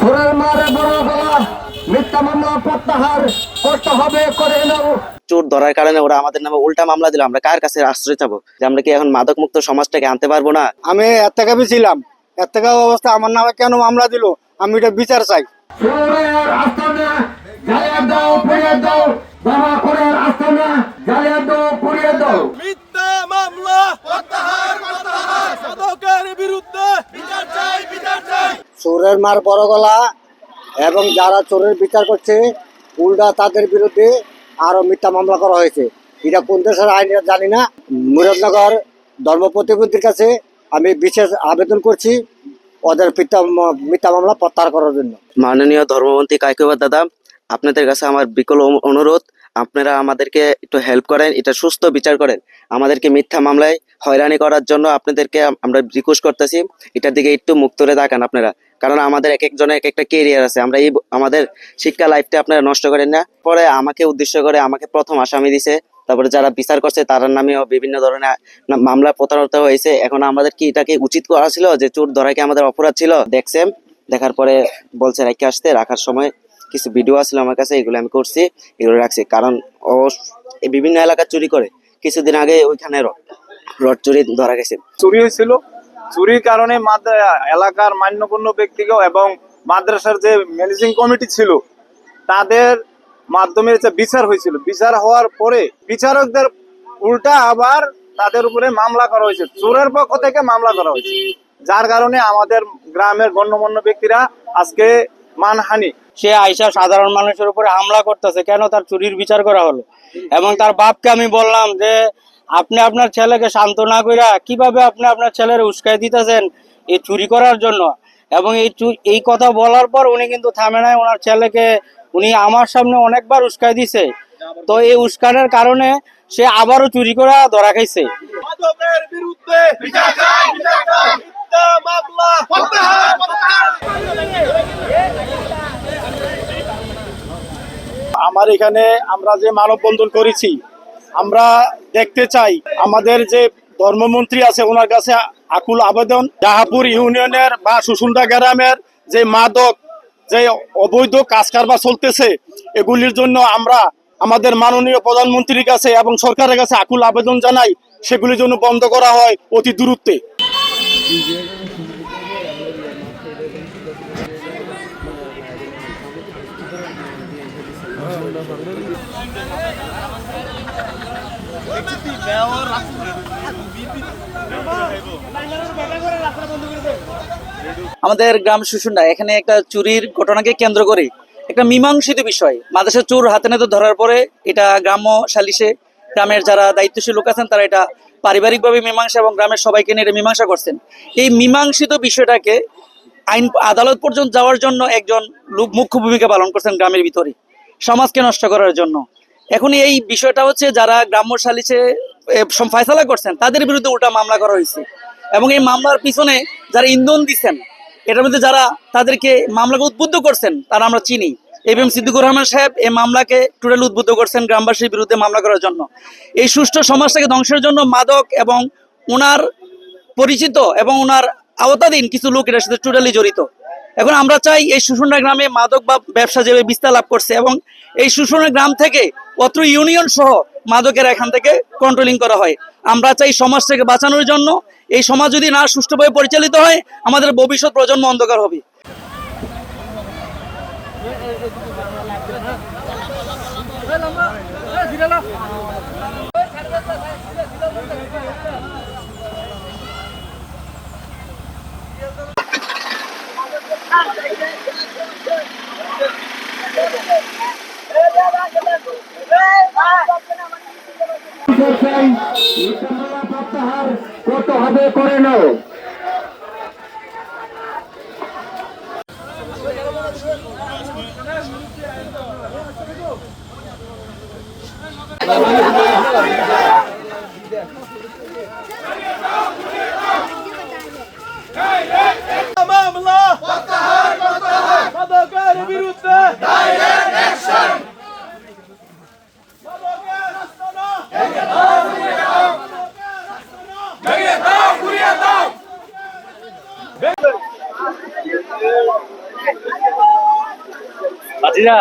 চোরের মারে বড় গলা, মিথ্যা মামলা প্রত্যাহার করতে হবে, করে নাও। চোর ধরার কারণে ওরা আমাদের নামে উল্টা মামলা দিল। আমরা কার কাছে আশ্রয় চাবো? যে আমরা কি এখন মাদক মুক্ত সমাজটাকে আনতে পারবো না? আমি এত্তেকাবি ছিলাম, এত্তেকা অবস্থা আমার নামে কেন মামলা দিল? আমি এটা বিচার চাই। চোরের আস্তানা জ্বালিয়ে দাও, পুড়িয়ে দাও। বাবা করের আস্তানা জ্বালিয়ে দাও, পুড়িয়ে দাও। মিথ্যা মামলা প্রত্যাহার করতে হবে, মাদকের বিরুদ্ধে বিচার চাই, বিচার চাই। চোরের মার বড় গলা এবং যারা চোরের বিচার করছে উল্টা তাদের বিরুদ্ধে আরো মিথ্যা মামলা করা হয়েছে। এটা কোন দেশের আইন জানি না। মুরাদনগর ধর্ম প্রতিনিধির কাছে আমি বিশেষ আবেদন করছি ওদের মিথ্যা মামলা প্রত্যাহার করার জন্য। মাননীয় ধর্মমন্ত্রী কায়কোবাদ দাদা, আপনাদের কাছে আমার বিকল অনুরোধ, আপনারা আমাদেরকে একটু হেল্প করেন, এটা সুস্থ বিচার করেন। আমাদেরকে মিথ্যা মামলায় হয়রানি করার জন্য আপনাদেরকে আমরা রিকোয়েস্ট করতেছি, এটার দিকে একটু মুখ তুলে তাকান আপনারা। কারণ আমাদের এক একজনের এক একটা কেরিয়ার আছে, আমরা এই আমাদের শিক্ষা লাইফটা আপনারা নষ্ট করেন না। পরে আমাকে উদ্দেশ্য করে আমাকে প্রথম আসামি দিছে, তারপরে যারা বিচার করছে তার নামেও বিভিন্ন ধরনের মামলা প্রতারিত হয়েছে। এখন আমাদের কি এটাকে উচিত করা ছিল যে চোর ধরা কি আমাদের অপরাধ ছিল? দেখছেন, দেখার পরে বলছে রেখে আসতে, রাখার সময় কিছু ভিডিও আসলো আমার কাছে, এগুলো আমি করছি, এগুলো রাখছি। কারণ ও বিভিন্ন এলাকা চুরি করে। কিছুদিন আগে ওইখানে রড চুরি ধরা গেছে। চুরি হয়েছিল, চুরির কারণে এলাকার মান্যগণ্য ব্যক্তিকেও এবং মাদ্রাসার যে ম্যানেজিং কমিটি ছিল তাদের মাধ্যমে যে বিচার হয়েছিল, বিচার হওয়ার পরে বিচারকদের উল্টা আবার তাদের উপরে মামলা করা হয়েছে, চোরের পক্ষ থেকে মামলা করা হয়েছে, যার কারণে আমাদের গ্রামের গণ্যমান্য ব্যক্তিরা আজকে মানহানি। সে আইসা সাধারণ মানুষের উপরে হামলা করতেছে, কেন? তার চুরির বিচার করা হলো। এবং তার বাপকে আমি বললাম যে আপনি আপনার ছেলেকে শান্ত না কইরা কিভাবে আপনি আপনার ছেলের উস্কাই দিতেছেন এই চুরি করার জন্য। এবং এই কথা বলার পর উনি কিন্তু থামে নাই, ওনার ছেলেকে উনি আমার সামনে অনেকবার উস্কাই দিছে। তো এই উস্কানের কারণে সে আবারও চুরি করা ধরা খাইছে। মাদকের বিরুদ্ধে বিচার চাই, বিচার চাই। মিথ্যা মামলা প্রত্যাহার করতে হবে। আমার এখানে আমরা যে মানববন্ধন করেছি, আমরা দেখতে চাই আমাদের যে ধর্মমন্ত্রী আছে ওনার কাছে আকুল আবেদন, জাহাপুর ইউনিয়নের বা সুসুন্দা গ্রামের যে মাদক যে অবৈধ কাজ কারবার চলতেছে, এগুলির জন্য আমরা আমাদের মাননীয় প্রধানমন্ত্রীর কাছে এবং সরকারের কাছে আকুল আবেদন জানাই, সেগুলির জন্য বন্ধ করা হয় অতি দ্রুতে। আমাদের গ্রাম সুসুন্ডা এখানে একটা চুরির ঘটনাকে কেন্দ্র করে একটা মীমাংসিত বিষয়, মাদ্রাসা চোর হাতে নাতে ধরার পরে এটা গ্রাম্য সালিশে গ্রামের যারা দায়িত্বশীল লোক আছেন তারা এটা পারিবারিকভাবে মীমাংসা এবং গ্রামের সবাইকে নিয়ে এটা মীমাংসা করছেন। এই মীমাংসিত বিষয়টাকে আইন আদালত পর্যন্ত যাওয়ার জন্য একজন লোক মুখ্য ভূমিকা পালন করছেন গ্রামের ভিতরে সমাজকে নষ্ট করার জন্য। এখন এই বিষয়টা হচ্ছে যারা গ্রাম্য সালিশে ফয়সালা করছেন তাদের বিরুদ্ধে উল্টা মামলা করা হয়েছে। এবং এই মামলার পিছনে যারা ইন্ধন দিচ্ছেন, এটার মধ্যে যারা তাদেরকে মামলাকে উদ্বুদ্ধ করছেন তারা আমরা চিনি। এবিএম সিদ্দিকুর রহমান সাহেব এই মামলাকে টোটাল উদ্বুদ্ধ করছেন গ্রামবাসীর বিরুদ্ধে মামলা করার জন্য। এই সুষ্ঠু সমাজটাকে ধ্বংসের জন্য মাদক এবং ওনার পরিচিত এবং ওনার আওতাধীন কিছু লোক এটার সাথে টোটালি জড়িত। এখন আমরা চাই এই সুসুন্ডা গ্রামে মাদক বা ব্যবসা যেভাবে বিস্তার লাভ করছে এবং এই সুসুন্ডা গ্রাম থেকে অত্র ইউনিয়ন সহ মাদকের এখান থেকে কন্ট্রোলিং করা হয়। আমরা চাই সমাজটাকে বাঁচানোর জন্য। এই সমাজ যদি না সুষ্ঠুভাবে পরিচালিত হয় আমাদের ভবিষ্যৎ প্রজন্ম অন্ধকার হবে। প্রত্যাহার করতে হবে, করে নাও। মামলা প্রত্যাহার করতে হবে, মাদকের বিরুদ্ধে ডাইরেক্ট অ্যাকশন। মাদকের আস্তানা ভেঙে দাও, ঘুরিয়ে দাও। মাদকের আস্তানা ভেঙে দাও, ঘুরিয়ে দাও। হাজিরা